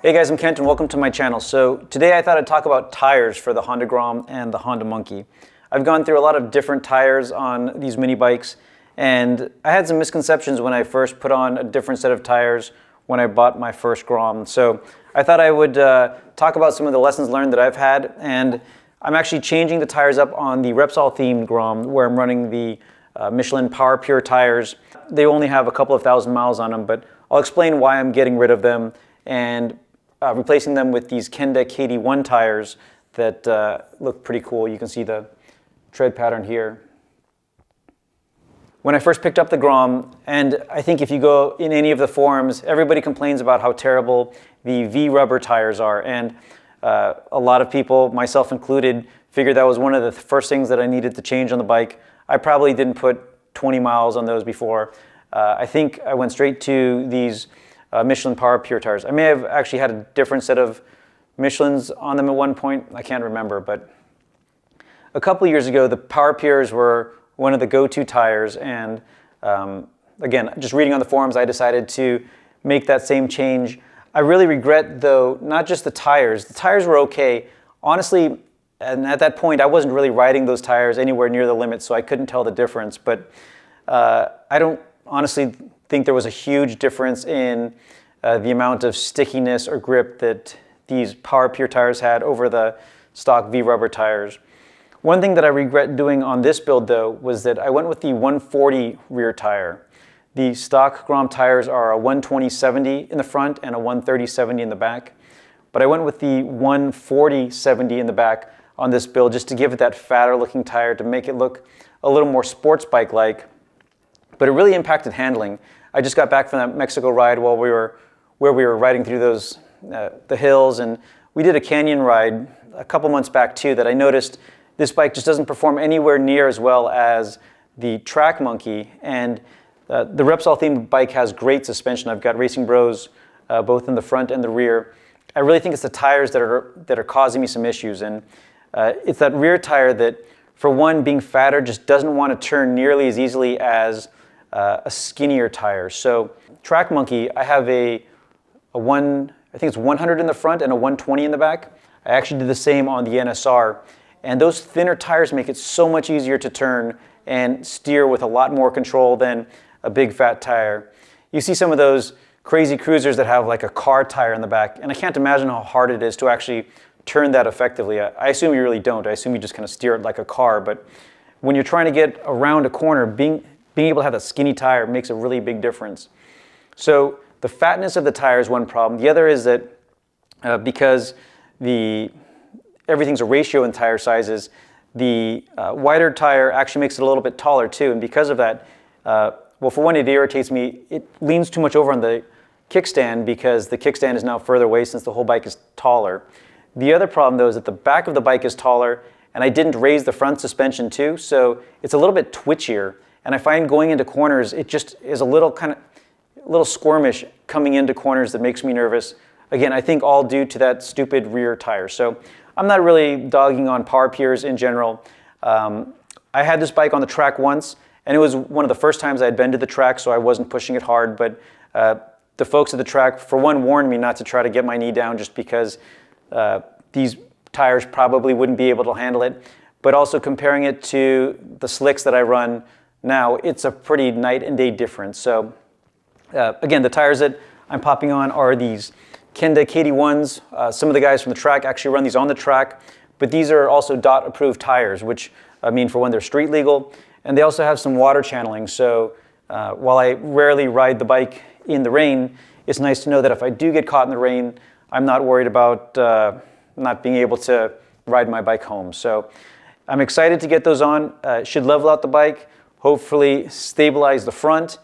Hey guys, I'm Kent and welcome to my channel. So today I thought I'd talk about tires for the Honda Grom and the Honda Monkey. I've gone through a lot of different tires on these mini bikes, and I had some misconceptions when I first put on a different set of tires when I bought my first Grom. So I thought I would talk about some of the lessons learned that I've had, and I'm actually changing the tires up on the Repsol themed Grom where I'm running the Michelin Power Pure tires. They only have a couple of thousand miles on them, but I'll explain why I'm getting rid of them and replacing them with these Kenda KD1 tires that look pretty cool. You can see the tread pattern here. When I first picked up the Grom, and I think if you go in any of the forums, everybody complains about how terrible the V-rubber tires are, and a lot of people, myself included, figured that was one of the first things that I needed to change on the bike. I probably didn't put 20 miles on those before. I think I went straight to these Michelin Power Pure tires. I may have actually had a different set of Michelins on them at one point. I can't remember, but a couple years ago, the Power Pures were one of the go-to tires, and again, just reading on the forums, I decided to make that same change. I really regret, though, not just the tires. The tires were okay. Honestly, and at that point, I wasn't really riding those tires anywhere near the limit, so I couldn't tell the difference, but I don't honestly think there was a huge difference in the amount of stickiness or grip that these Power Pure tires had over the stock V-rubber tires. One thing that I regret doing on this build, though, was that I went with the 140 rear tire. The stock Grom tires are a 120/70 in the front and a 130/70 in the back, but I went with the 140/70 in the back on this build just to give it that fatter looking tire to make it look a little more sports bike like, but it really impacted handling. I just got back from that Mexico ride where we were riding through those the hills, and we did a canyon ride a couple months back too that I noticed this bike just doesn't perform anywhere near as well as the Track Monkey, and the Repsol themed bike has great suspension. I've got Racing Bros both in the front and the rear. I really think it's the tires that are causing me some issues, and it's that rear tire that, for one, being fatter, just doesn't want to turn nearly as easily as a skinnier tire. So Track Monkey, I have I think it's 100 in the front and a 120 in the back. I actually did the same on the NSR, and those thinner tires make it so much easier to turn and steer with a lot more control than a big fat tire. You see some of those crazy cruisers that have like a car tire in the back, and I can't imagine how hard it is to actually turn that effectively. I assume you really don't. I assume you just kind of steer it like a car, but when you're trying to get around a corner, being able to have that skinny tire makes a really big difference. So the fatness of the tire is one problem. The other is that because everything's a ratio in tire sizes, the wider tire actually makes it a little bit taller too, and because of that, well, for one, it irritates me. It leans too much over on the kickstand because the kickstand is now further away since the whole bike is taller. The other problem, though, is that the back of the bike is taller, and I didn't raise the front suspension too, so it's a little bit twitchier. And I find going into corners, it just is a little squirmish coming into corners that makes me nervous. Again, I think all due to that stupid rear tire. So I'm not really dogging on Power Pures in general. I had this bike on the track once, and it was one of the first times I had been to the track, so I wasn't pushing it hard. But the folks at the track, for one, warned me not to try to get my knee down just because these tires probably wouldn't be able to handle it. But also comparing it to the slicks that I run now, it's a pretty night and day difference. So again, the tires that I'm popping on are these Kenda KD1s. Some of the guys from the track actually run these on the track, but these are also DOT approved tires, which I mean, for when they're street legal, and they also have some water channeling. So while I rarely ride the bike in the rain, it's nice to know that if I do get caught in the rain, I'm not worried about not being able to ride my bike home. So I'm excited to get those on. Should level out the bike, hopefully stabilize the front.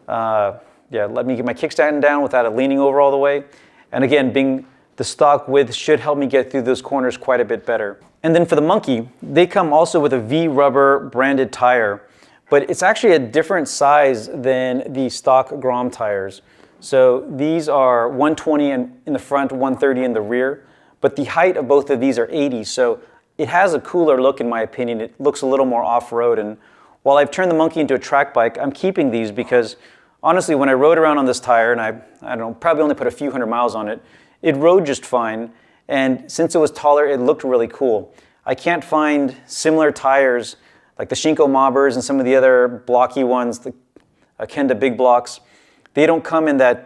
Yeah, let me get my kickstand down without it leaning over all the way. And again, being the stock width should help me get through those corners quite a bit better. And then for the Monkey, they come also with a V-rubber branded tire, but it's actually a different size than the stock Grom tires. So these are 120 in the front, 130 in the rear, but the height of both of these are 80, so it has a cooler look in my opinion. It looks a little more off-road, and while I've turned the Monkey into a track bike, I'm keeping these because honestly, when I rode around on this tire, and I don't know, probably only put a few hundred miles on it, It rode just fine, and since it was taller, it looked really cool. I can't find similar tires like the Shinko Mobbers and some of the other blocky ones, the Kenda big blocks. They don't come in that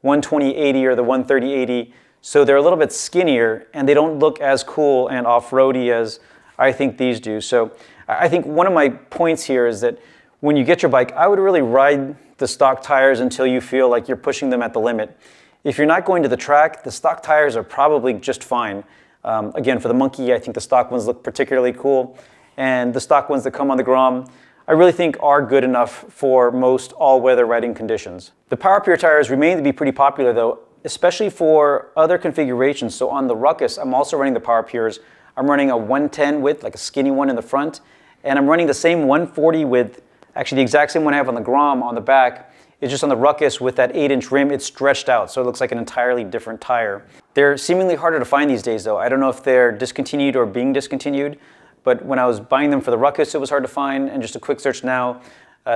120/80 or the 130/80, so they're a little bit skinnier and they don't look as cool and off-roady as I think these do. So I think one of my points here is that when you get your bike, I would really ride the stock tires until you feel like you're pushing them at the limit. If you're not going to the track, the stock tires are probably just fine. Again, for the Monkey, I think the stock ones look particularly cool, and the stock ones that come on the Grom, I really think are good enough for most all-weather riding conditions. The Power Pure tires remain to be pretty popular though, especially for other configurations. So on the Ruckus, I'm also running the Power Pures. I'm running a 110 width, like a skinny one in the front, and I'm running the same 140 width, actually the exact same one I have on the Grom on the back. It's just on the Ruckus with that 8-inch rim, it's stretched out, so it looks like an entirely different tire. They're seemingly harder to find these days though. I don't know if they're discontinued or being discontinued, but when I was buying them for the Ruckus, it was hard to find, and just a quick search now,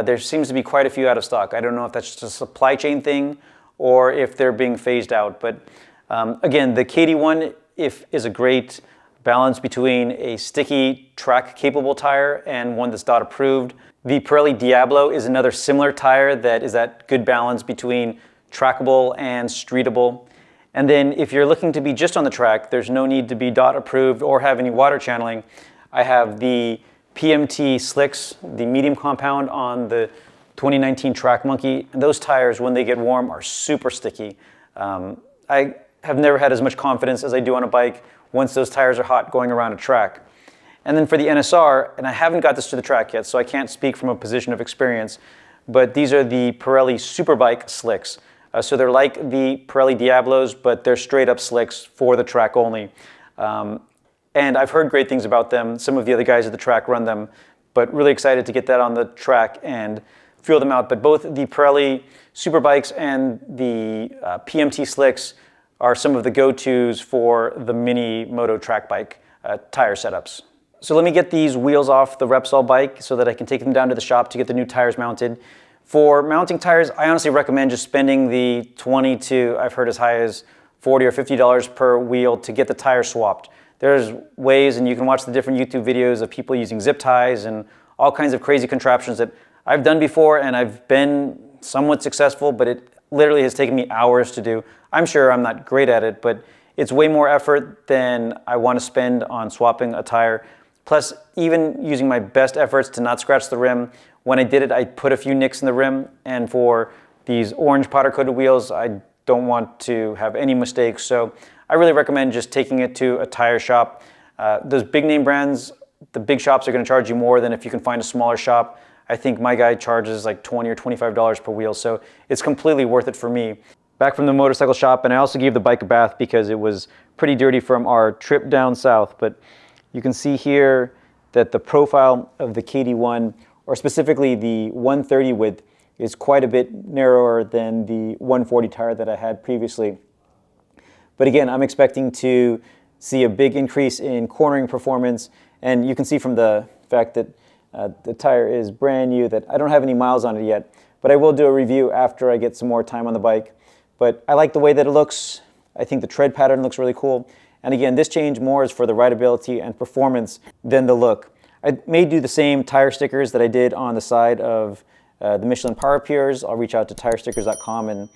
there seems to be quite a few out of stock. I don't know if that's just a supply chain thing or if they're being phased out, but again, the KD1 is a great balance between a sticky track-capable tire and one that's DOT approved. The Pirelli Diablo is another similar tire that is that good balance between trackable and streetable. And then if you're looking to be just on the track, there's no need to be DOT approved or have any water channeling. I have the PMT Slicks, the medium compound on the 2019 Track Monkey. And those tires, when they get warm, are super sticky. I have never had as much confidence as I do on a bike once those tires are hot going around a track. And then for the NSR, and I haven't got this to the track yet, so I can't speak from a position of experience, but these are the Pirelli Superbike slicks. So they're like the Pirelli Diablos, but they're straight up slicks for the track only. And I've heard great things about them. Some of the other guys at the track run them, but really excited to get that on the track and feel them out. But both the Pirelli Superbikes and the PMT slicks are some of the go-tos for the mini moto track bike tire setups. So let me get these wheels off the Repsol bike so that I can take them down to the shop to get the new tires mounted. For mounting tires, I honestly recommend just spending the $20 to, I've heard as high as $40 or $50 per wheel to get the tire swapped. There's ways, and you can watch the different YouTube videos of people using zip ties and all kinds of crazy contraptions that I've done before, and I've been somewhat successful, but it literally has taken me hours to do. I'm sure I'm not great at it, but it's way more effort than I want to spend on swapping a tire. Plus, even using my best efforts to not scratch the rim, when I did it, I put a few nicks in the rim, and for these orange powder-coated wheels, I don't want to have any mistakes, so I really recommend just taking it to a tire shop. Those big name brands, the big shops are going to charge you more than if you can find a smaller shop. I think my guy charges like $20 or $25 per wheel, so it's completely worth it for me. Back from the motorcycle shop, and I also gave the bike a bath because it was pretty dirty from our trip down south, but you can see here that the profile of the KD1, or specifically the 130 width, is quite a bit narrower than the 140 tire that I had previously. But again, I'm expecting to see a big increase in cornering performance, and you can see from the fact that the tire is brand new that I don't have any miles on it yet, but I will do a review after I get some more time on the bike. But I like the way that it looks. I think the tread pattern looks really cool. And again, this change more is for the rideability and performance than the look. I may do the same tire stickers that I did on the side of the Michelin Power Pures. I'll reach out to tirestickers.com and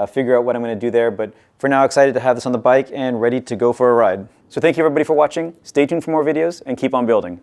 figure out what I'm going to do there. But for now, excited to have this on the bike and ready to go for a ride. So thank you everybody for watching. Stay tuned for more videos and keep on building.